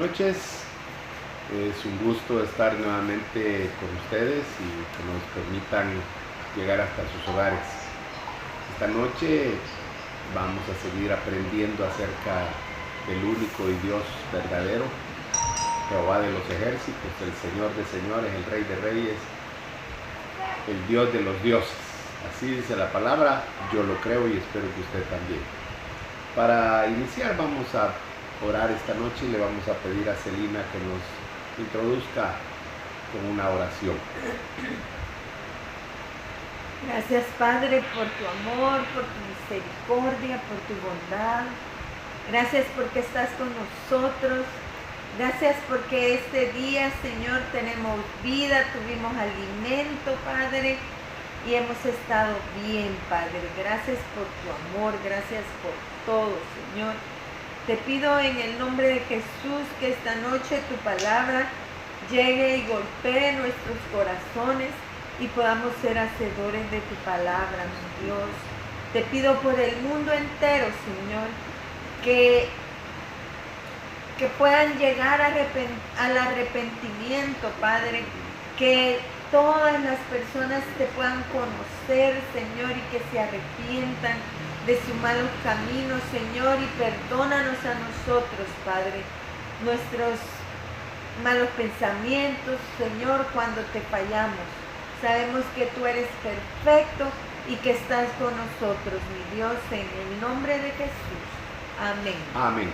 Noches, es un gusto estar nuevamente con ustedes y que nos permitan llegar hasta sus hogares. Esta noche vamos a seguir aprendiendo acerca del único y Dios verdadero, Jehová de los ejércitos, el Señor de señores, el Rey de reyes, el Dios de los dioses. Así dice la palabra, yo lo creo y espero que usted también. Para iniciar vamos a orar esta noche y le vamos a pedir a Celina que nos introduzca con una oración. Gracias, Padre, por tu amor, por tu misericordia, por tu bondad. Gracias porque estás con nosotros. Gracias porque este día, Señor, tenemos vida, tuvimos alimento, Padre, y hemos estado bien, Padre. Gracias por tu amor, gracias por todo, Señor. Te pido en el nombre de Jesús que esta noche tu palabra llegue y golpee nuestros corazones y podamos ser hacedores de tu palabra, mi Dios. Te pido por el mundo entero, Señor, que puedan llegar al arrepentimiento, Padre, que todas las personas te puedan conocer, Señor, y que se arrepientan de sus malos caminos, Señor, y perdónanos a nosotros, Padre, nuestros malos pensamientos, Señor, cuando te fallamos. Sabemos que tú eres perfecto y que estás con nosotros, mi Dios, en el nombre de Jesús. Amén. Amén.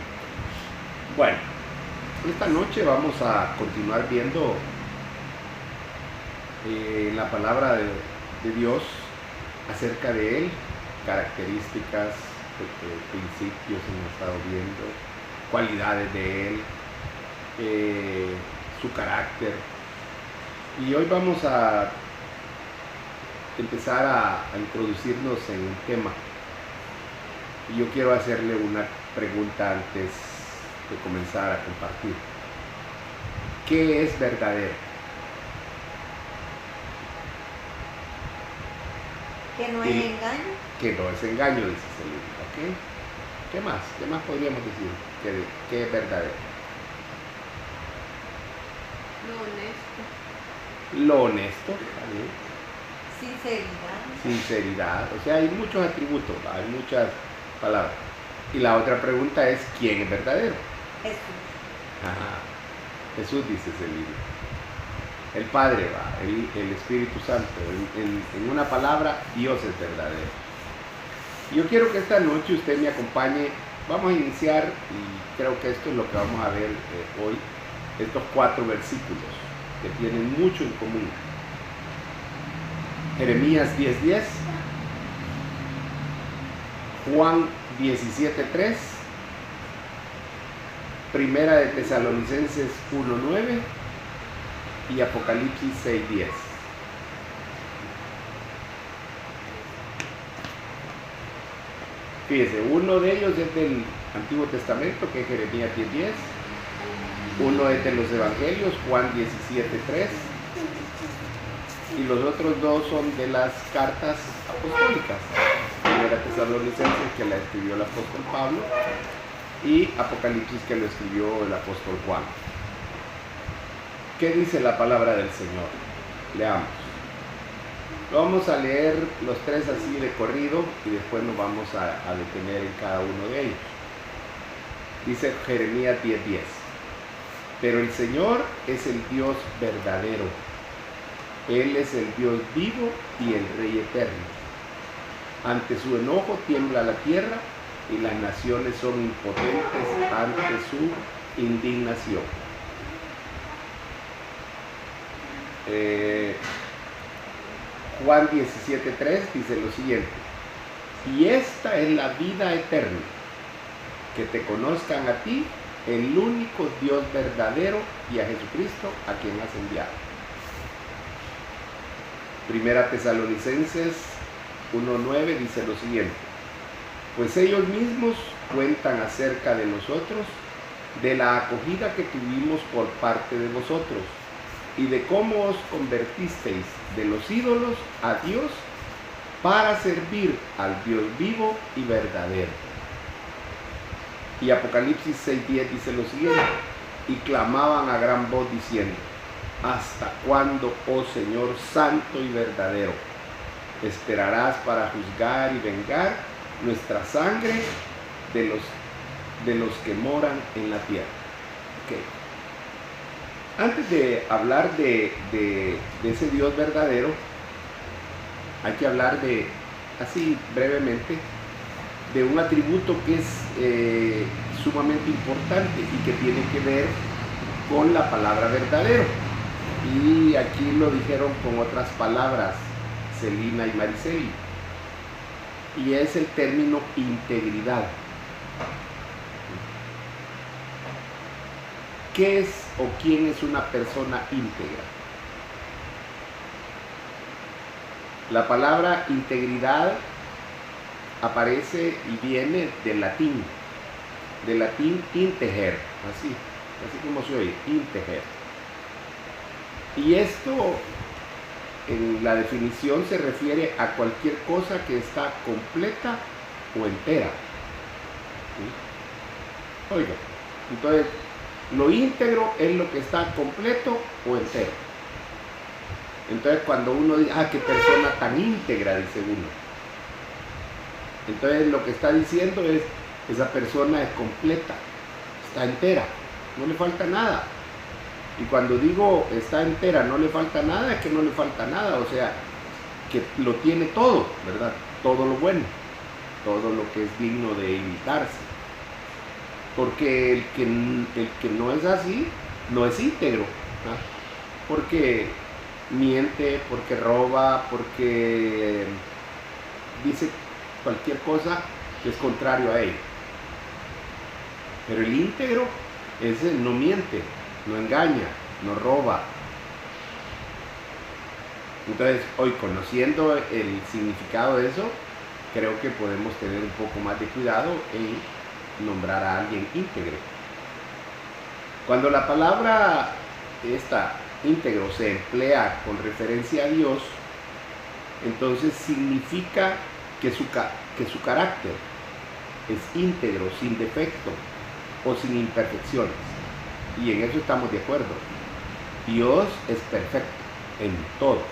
Bueno, esta noche vamos a continuar viendo la palabra de Dios acerca de Él, características, principios hemos estado viendo, cualidades de Él, su carácter. Y hoy vamos a empezar a introducirnos en un tema. Y yo quiero hacerle una pregunta antes de comenzar a compartir. ¿Qué es verdadero? Que no hay engaño. Que no es engaño, dice Celina. ¿Okay? ¿Qué más? ¿Qué más podríamos decir? ¿Qué es verdadero? Lo honesto. ¿Vale? Sinceridad. O sea, hay muchos atributos, hay muchas palabras. Y la otra pregunta es, ¿quién es verdadero? Jesús. Ajá. Jesús, dice Celina. El Padre, el Espíritu Santo. En una palabra, Dios es verdadero. Yo quiero que esta noche usted me acompañe. Vamos a iniciar, y creo que esto es lo que vamos a ver hoy, estos 4 versículos que tienen mucho en común. Jeremías 10:10, Juan 17:3, Primera de Tesalonicenses 1:9 y Apocalipsis 6:10. Fíjese, uno de ellos es del Antiguo Testamento, que es Jeremías 10:10. Uno es de los Evangelios, Juan 17:3. Y los otros 2 son de las cartas apostólicas. Primera Tesalonicenses, que la escribió el apóstol Pablo, y Apocalipsis, que lo escribió el apóstol Juan. ¿Qué dice la palabra del Señor? Leamos. Lo vamos a leer los 3 así de corrido y después nos vamos a detener en cada uno de ellos. Dice Jeremías 10:10. Pero el Señor es el Dios verdadero. Él es el Dios vivo y el Rey eterno. Ante su enojo tiembla la tierra y las naciones son impotentes ante su indignación. Juan 17:3 dice lo siguiente: y esta es la vida eterna, que te conozcan a ti, el único Dios verdadero, y a Jesucristo, a quien has enviado. Primera Tesalonicenses 1:9 dice lo siguiente: pues ellos mismos cuentan acerca de nosotros, de la acogida que tuvimos por parte de vosotros, y de cómo os convertisteis de los ídolos a Dios para servir al Dios vivo y verdadero. Y Apocalipsis 6:10 dice lo siguiente: y clamaban a gran voz diciendo: ¿hasta cuándo, oh Señor santo y verdadero, esperarás para juzgar y vengar nuestra sangre de los que moran en la tierra? Okay. Antes de hablar de ese Dios verdadero, hay que hablar así brevemente, de un atributo que es sumamente importante y que tiene que ver con la palabra verdadero. Y aquí lo dijeron con otras palabras Celina y Mariceli, y es el término integridad. ¿Qué es o quién es una persona íntegra? La palabra integridad aparece y viene del latín integer, así como se oye, integer. Y esto, en la definición, se refiere a cualquier cosa que está completa o entera. ¿Sí? Oiga, entonces, lo íntegro es lo que está completo o entero. Entonces, cuando uno dice, qué persona tan íntegra, dice uno. Entonces, lo que está diciendo es, esa persona es completa, está entera, no le falta nada. Y cuando digo está entera, no le falta nada, es que no le falta nada, o sea, que lo tiene todo, ¿verdad? Todo lo bueno, todo lo que es digno de imitarse. Porque el que no es así, no es íntegro, ¿no? Porque miente, porque roba, porque dice cualquier cosa que es contrario a él. Pero el íntegro, ese no miente, no engaña, no roba. Entonces, hoy, conociendo el significado de eso, creo que podemos tener un poco más de cuidado en nombrar a alguien íntegro. Cuando la palabra íntegro se emplea con referencia a Dios, entonces significa que su carácter es íntegro, sin defecto o sin imperfecciones. Y en eso estamos de acuerdo. Dios es perfecto en todo.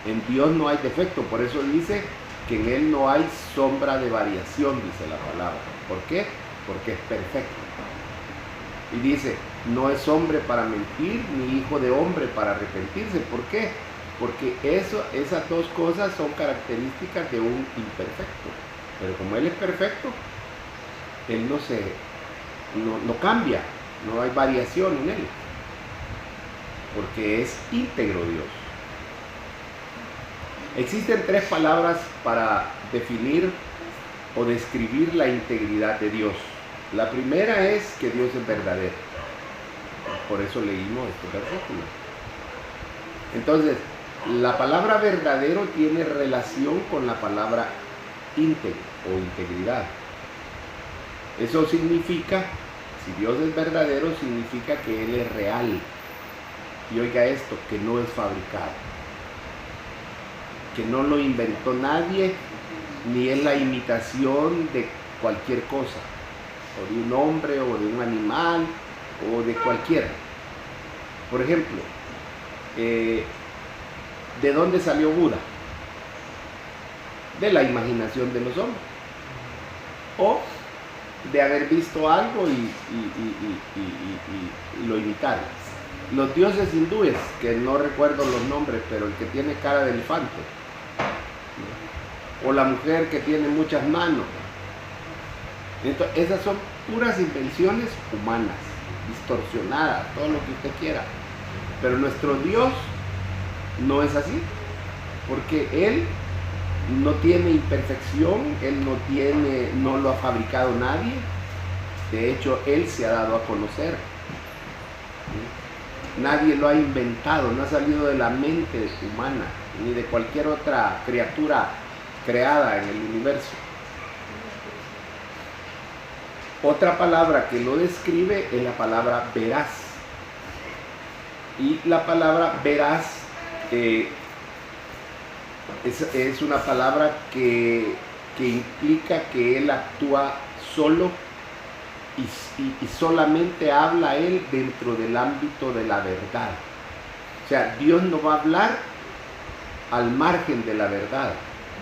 En Dios no hay defecto, por eso dice que en Él no hay sombra de variación, dice la palabra. ¿Por qué? Porque es perfecto. Y dice, no es hombre para mentir, ni hijo de hombre para arrepentirse. ¿Por qué? Porque esas dos cosas son características de un imperfecto. Pero como Él es perfecto, Él no cambia, no hay variación en Él. Porque es íntegro Dios. Existen tres palabras para definir o describir la integridad de Dios. La primera es que Dios es verdadero. Por eso leímos este versículo. Entonces, la palabra verdadero tiene relación con la palabra íntegro o integridad. Eso significa, si Dios es verdadero, significa que Él es real. Y oiga esto, que no es fabricado, que no lo inventó nadie, ni es la imitación de cualquier cosa, o de un hombre, o de un animal, o de cualquiera. Por ejemplo, ¿de dónde salió Buda? De la imaginación de los hombres, o de haber visto algo y lo imitaron. Los dioses hindúes, que no recuerdo los nombres, pero el que tiene cara de elefante, o la mujer que tiene muchas manos. Entonces, esas son puras invenciones humanas, distorsionadas, todo lo que usted quiera. Pero nuestro Dios no es así, porque Él no tiene imperfección, Él no lo ha fabricado nadie. De hecho, Él se ha dado a conocer. Nadie lo ha inventado, no ha salido de la mente humana, ni de cualquier otra criatura creada en el universo. Otra palabra que lo describe es la palabra veraz. Y la palabra veraz es una palabra que implica que Él actúa solo y solamente habla Él dentro del ámbito de la verdad. O sea, Dios no va a hablar al margen de la verdad.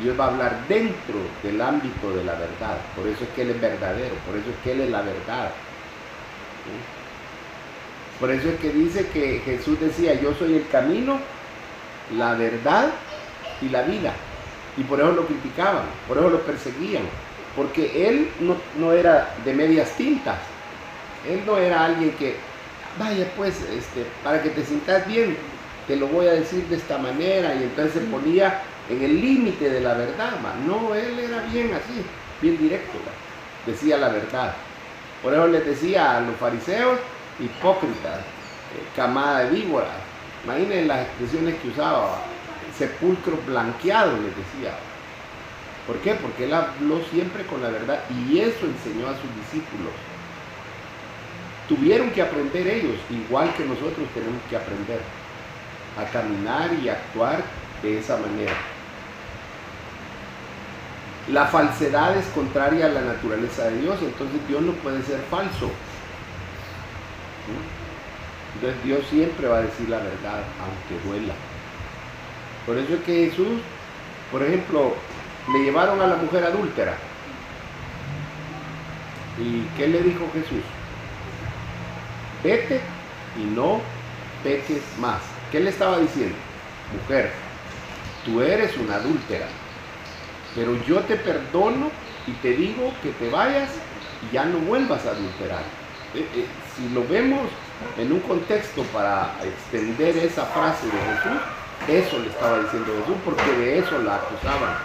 Dios va a hablar dentro del ámbito de la verdad. Por eso es que Él es verdadero, por eso es que Él es la verdad. ¿Sí? Por eso es que dice que Jesús decía, yo soy el camino, la verdad y la vida. Y por eso lo criticaban, por eso lo perseguían. Porque Él no era de medias tintas. Él no era alguien que, vaya pues, para que te sientas bien, te lo voy a decir de esta manera. Y entonces se ponía en el límite de la verdad. No, Él era bien así, bien directo. Decía la verdad. Por eso les decía a los fariseos, hipócritas, camada de víboras. Imaginen las expresiones que usaba. Sepulcro blanqueado, les decía. ¿Por qué? Porque Él habló siempre con la verdad y eso enseñó a sus discípulos. Tuvieron que aprender ellos, igual que nosotros tenemos que aprender a caminar y actuar de esa manera. La falsedad es contraria a la naturaleza de Dios, entonces Dios no puede ser falso. Entonces Dios siempre va a decir la verdad, aunque duela. Por eso es que Jesús, por ejemplo, le llevaron a la mujer adúltera. ¿Y qué le dijo Jesús? Vete y no peques más. ¿Qué le estaba diciendo? Mujer, tú eres una adúltera, pero yo te perdono y te digo que te vayas y ya no vuelvas a adulterar. Si lo vemos en un contexto para extender esa frase de Jesús, eso le estaba diciendo Jesús, porque de eso la acusaban,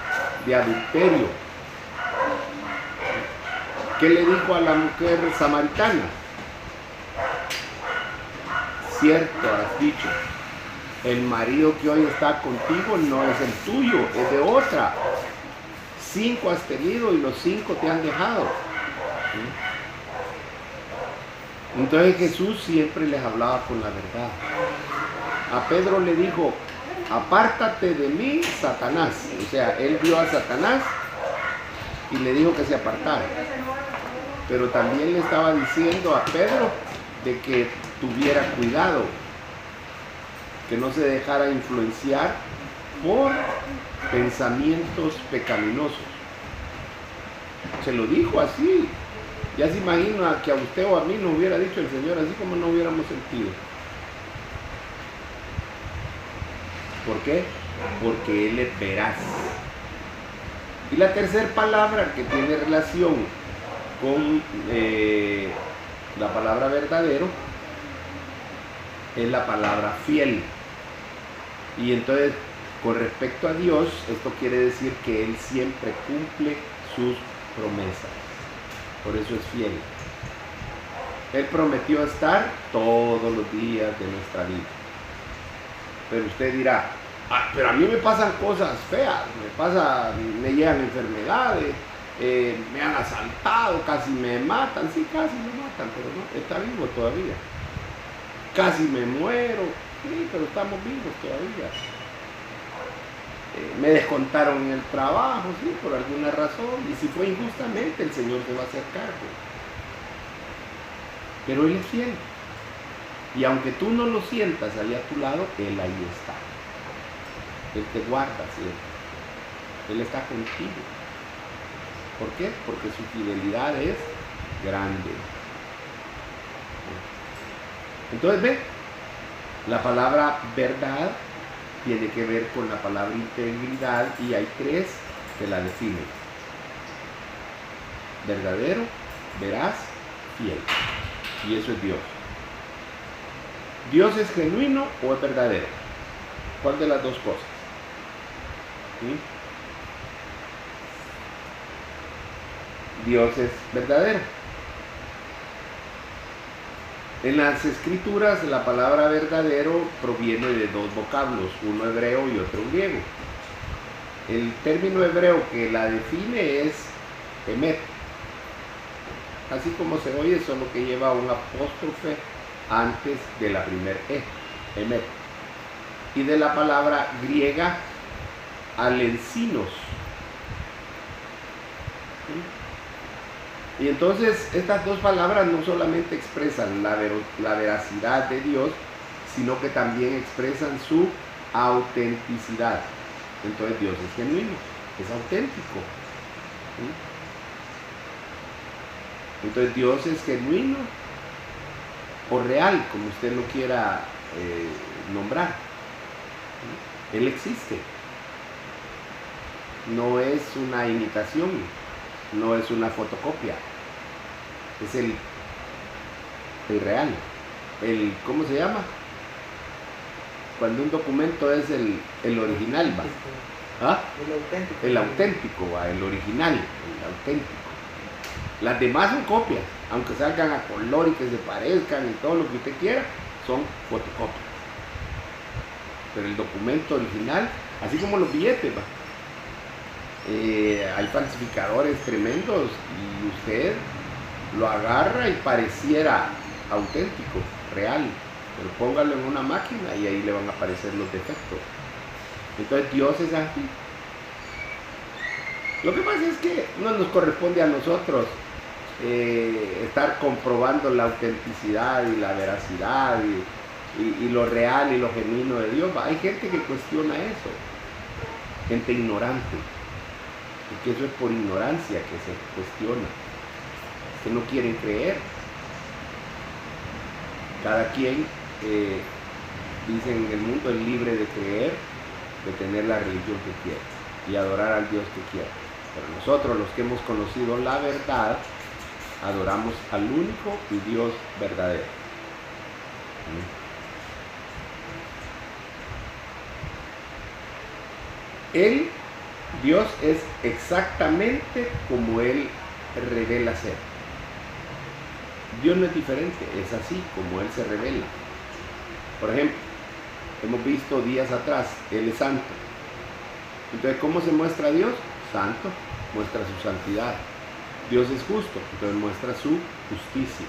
de adulterio. ¿Qué le dijo a la mujer samaritana? Cierto has dicho, el marido que hoy está contigo no es el tuyo, es de otra. 5 has tenido y los 5 te han dejado. Entonces Jesús siempre les hablaba con la verdad. A Pedro le dijo, apártate de mí, Satanás. O sea, él vio a Satanás y le dijo que se apartara. Pero también le estaba diciendo a Pedro de que tuviera cuidado, que no se dejara influenciar por pensamientos pecaminosos. Se lo dijo así. Ya se imagina que a usted o a mí nos hubiera dicho el Señor así como no hubiéramos sentido. ¿Por qué? Porque Él es veraz. Y la tercera palabra que tiene relación con la palabra verdadero es la palabra fiel. Y entonces, con respecto a Dios, esto quiere decir que Él siempre cumple sus promesas. Por eso es fiel. Él prometió estar todos los días de nuestra vida. Pero usted dirá, pero a mí me pasan cosas feas, me llegan enfermedades, me han asaltado, casi me matan. Sí, casi me matan, pero no, está vivo todavía. Casi me muero, sí, pero estamos vivos todavía. Me descontaron en el trabajo, sí, por alguna razón, y si fue injustamente, el Señor se va a hacer cargo. Pero Él es fiel. Y aunque tú no lo sientas ahí a tu lado, Él ahí está. Él te guarda siempre. Él está contigo. ¿Por qué? Porque su fidelidad es grande. Entonces, ve, la palabra verdad tiene que ver con la palabra integridad y hay 3 que la definen. Verdadero, veraz, fiel. Y eso es Dios. ¿Dios es genuino o es verdadero? ¿Cuál de las dos cosas? ¿Sí? Dios es verdadero. En las escrituras la palabra verdadero proviene de 2 vocablos, uno hebreo y otro griego. El término hebreo que la define es emet. Así como se oye, solo que lleva un apóstrofe antes de la primera emet. Y de la palabra griega alensinos. Y entonces estas dos palabras no solamente expresan la veracidad de Dios, sino que también expresan su autenticidad. Entonces Dios es genuino, es auténtico. ¿Sí? Entonces Dios es genuino o real, como usted lo quiera nombrar. ¿Sí? Él existe. No es una imitación, no es una fotocopia. Es el real. ¿Cómo se llama? Cuando un documento es el original, ¿va? ¿Ah? El auténtico, ¿va? El original, el auténtico. Las demás son copias, aunque salgan a color y que se parezcan y todo lo que usted quiera, son fotocopias. Pero el documento original, así como los billetes, ¿va? Hay falsificadores tremendos y usted lo agarra y pareciera auténtico, real, pero póngalo en una máquina y ahí le van a aparecer los defectos. Entonces Dios es así. Lo que pasa es que no nos corresponde a nosotros estar comprobando la autenticidad y la veracidad y lo real y lo genuino de Dios. Hay gente que cuestiona eso, gente ignorante, porque eso es por ignorancia que se cuestiona, que no quieren creer. Cada quien, dicen en el mundo, es libre de creer, de tener la religión que quiera y adorar al Dios que quiera. Pero nosotros, los que hemos conocido la verdad, adoramos al único y Dios verdadero. Él, Dios, es exactamente como Él revela ser. Dios no es diferente, es así como Él se revela. Por ejemplo, hemos visto días atrás, Él es santo. Entonces, ¿cómo se muestra Dios? Santo, muestra su santidad. Dios es justo, entonces muestra su justicia.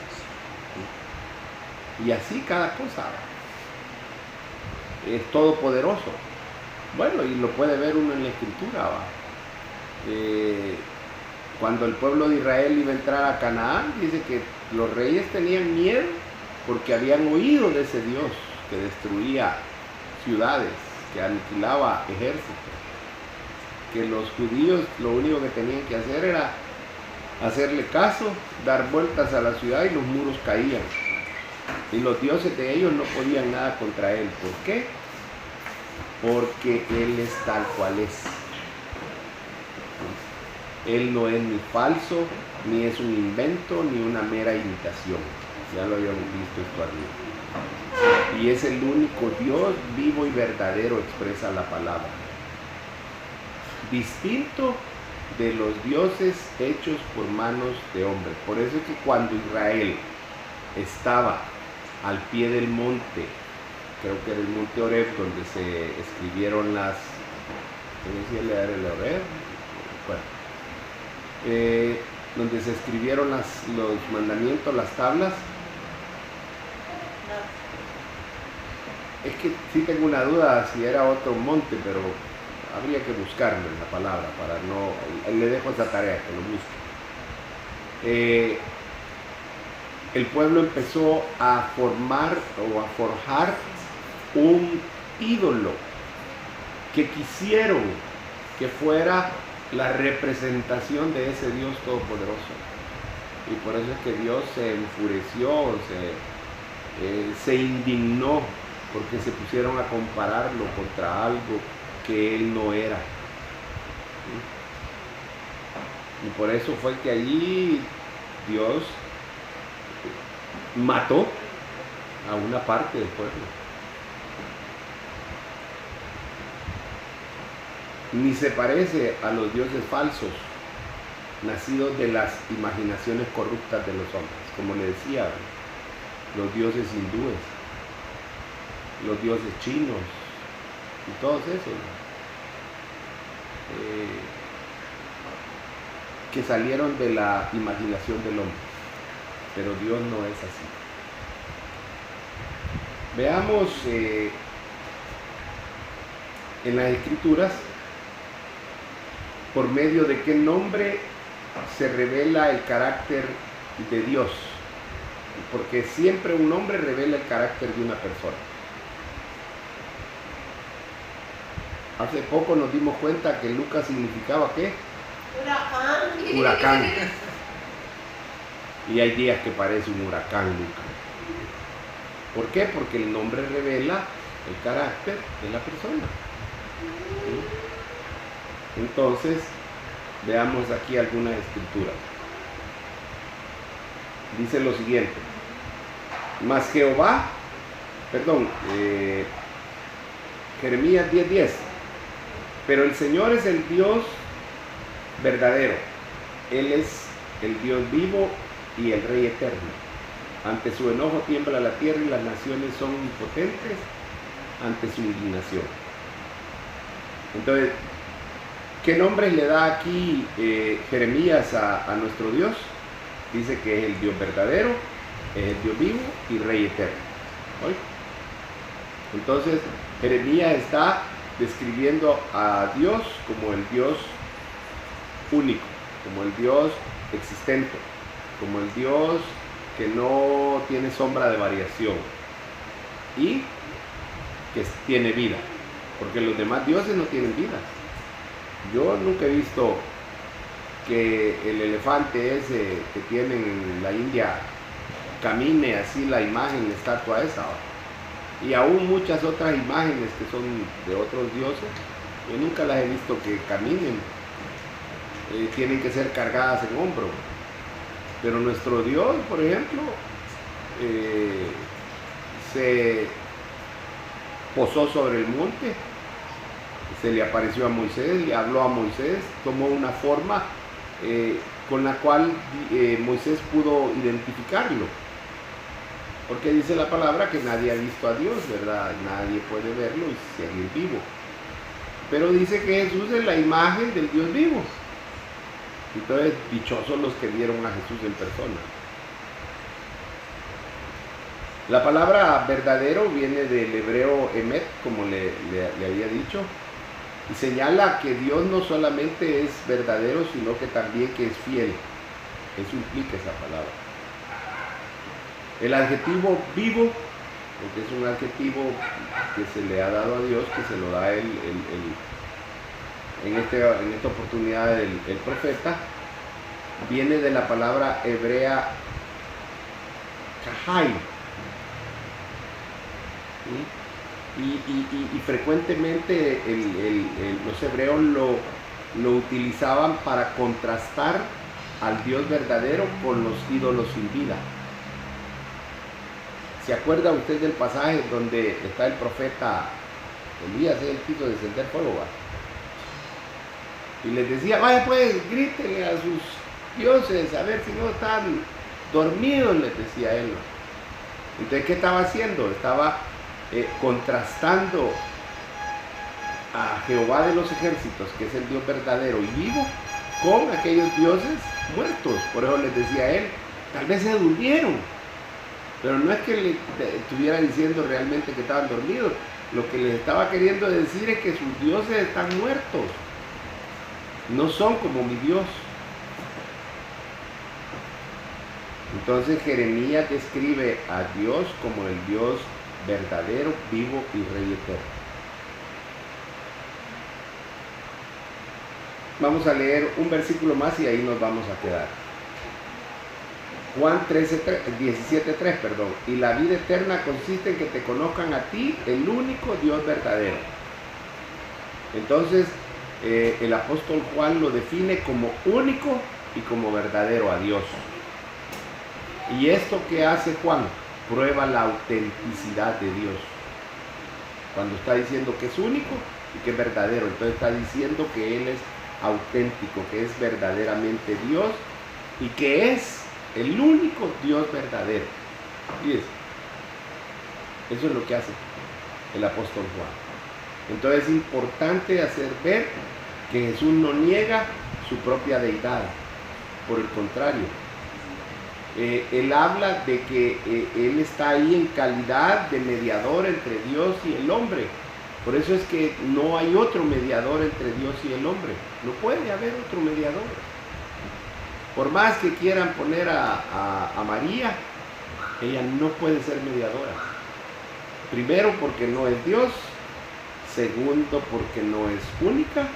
Y así cada cosa. Es todopoderoso. Bueno, y lo puede ver uno en la Escritura. Cuando el pueblo de Israel iba a entrar a Canaán, dice que los reyes tenían miedo porque habían oído de ese Dios que destruía ciudades, que aniquilaba ejércitos. Que los judíos lo único que tenían que hacer era hacerle caso, dar vueltas a la ciudad y los muros caían. Y los dioses de ellos no podían nada contra él. ¿Por qué? Porque Él es tal cual es. Él no es ni falso, ni es un invento, ni una mera imitación. Ya lo habíamos visto esto arriba. Y es el único Dios vivo y verdadero, expresa la palabra. Distinto de los dioses hechos por manos de hombres. Por eso es que cuando Israel estaba al pie del monte, creo que era el monte Horeb, donde se escribieron las... ¿Qué decía leer el Horeb? Bueno, donde se escribieron los mandamientos, las tablas. Es que sí tengo una duda si era otro monte, pero habría que buscarlo en la palabra para no... Le dejo esa tarea, que lo busque. El pueblo empezó a formar o a forjar un ídolo que quisieron que fuera la representación de ese Dios todopoderoso. Y por eso es que Dios se enfureció, se indignó, porque se pusieron a compararlo contra algo que Él no era. Y por eso fue que allí Dios mató a una parte del pueblo. Ni se parece a los dioses falsos, nacidos de las imaginaciones corruptas de los hombres. Como le decía, los dioses hindúes, los dioses chinos y todos esos, que salieron de la imaginación del hombre. Pero Dios no es así. Veamos en las Escrituras por medio de qué nombre se revela el carácter de Dios, porque siempre un nombre revela el carácter de una persona. Hace poco nos dimos cuenta que Lucas significaba ¿qué? Huracán. Y hay días que parece un huracán, Lucas. ¿Por qué? Porque el nombre revela el carácter de la persona. ¿Sí? Entonces, veamos aquí algunas escrituras. Dice lo siguiente. Mas Jehová, Jeremías 10:10. Pero el Señor es el Dios verdadero. Él es el Dios vivo y el Rey eterno. Ante su enojo tiembla la tierra y las naciones son impotentes ante su indignación. Entonces, ¿qué nombres le da aquí Jeremías a nuestro Dios? Dice que es el Dios verdadero, es el Dios vivo y Rey eterno. ¿Oye? Entonces, Jeremías está describiendo a Dios como el Dios único, como el Dios existente, como el Dios que no tiene sombra de variación y que tiene vida, porque los demás dioses no tienen vida. Yo nunca he visto que el elefante ese que tienen en la India camine así la imagen, la estatua esa, y aún muchas otras imágenes que son de otros dioses, yo nunca las he visto que caminen, tienen que ser cargadas en hombro. Pero nuestro Dios, por ejemplo, se posó sobre el monte, se le apareció a Moisés, le habló a Moisés, tomó una forma con la cual Moisés pudo identificarlo. Porque dice la palabra que nadie ha visto a Dios, ¿verdad? Nadie puede verlo y seguir vivo. Pero dice que Jesús es la imagen del Dios vivo. Entonces, dichosos los que vieron a Jesús en persona. La palabra verdadero viene del hebreo emet, como le había dicho, y señala que Dios no solamente es verdadero, sino que también que es fiel. Eso implica esa palabra. El adjetivo vivo, porque es un adjetivo que se le ha dado a Dios, que se lo da en esta oportunidad el profeta, viene de la palabra hebrea kahai. Y frecuentemente los hebreos lo utilizaban para contrastar al Dios verdadero con los ídolos sin vida. ¿Se acuerda usted del pasaje donde está el profeta Elías? Él quiso descender fuego, ¿va? Y les decía, vaya pues, grítenle a sus dioses, a ver si no están dormidos, les decía él. Entonces, ¿qué estaba haciendo? Estaba contrastando a Jehová de los ejércitos, que es el Dios verdadero y vivo, con aquellos dioses muertos. Por eso les decía él, tal vez se durmieron, pero no es que le estuviera diciendo realmente que estaban dormidos. Lo que les estaba queriendo decir es que sus dioses están muertos, no son como mi Dios. Entonces Jeremías describe a Dios como el Dios verdadero, vivo y Rey eterno. Vamos a leer un versículo más y ahí nos vamos a quedar. Juan 17:3, y la vida eterna consiste en que te conozcan a ti, el único Dios verdadero. Entonces el apóstol Juan lo define como único y como verdadero a Dios. ¿Y esto qué hace Juan? Prueba la autenticidad de Dios. Cuando está diciendo que es único y que es verdadero, entonces está diciendo que Él es auténtico, que es verdaderamente Dios y que es el único Dios verdadero. Fíjense, eso es lo que hace el apóstol Juan. Entonces es importante hacer ver que Jesús no niega su propia deidad. Por el contrario, él habla de que él está ahí en calidad de mediador entre Dios y el hombre. Por eso es que no hay otro mediador entre Dios y el hombre. No puede haber otro mediador. Por más que quieran poner a María, ella no puede ser mediadora. Primero, porque no es Dios. Segundo, porque no es única.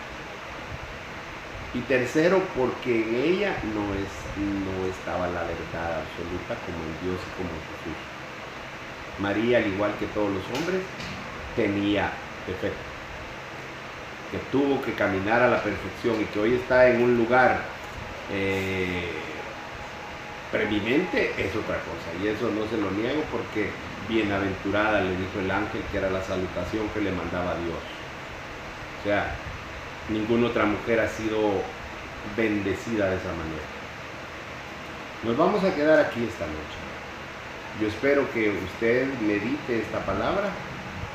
Y tercero, porque en ella no estaba la verdad absoluta como en Dios y como en Jesús. María, al igual que todos los hombres, tenía defectos, que tuvo que caminar a la perfección y que hoy está en un lugar preeminente es otra cosa, y eso no se lo niego, porque bienaventurada, le dijo el ángel, que era la salutación que le mandaba Dios. O sea, ninguna otra mujer ha sido bendecida de esa manera. Nos vamos a quedar aquí esta noche. Yo espero que usted medite esta palabra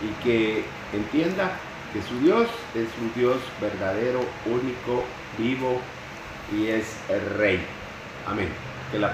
y que entienda que su Dios es un Dios verdadero, único, vivo, y es el Rey. Amén. Que la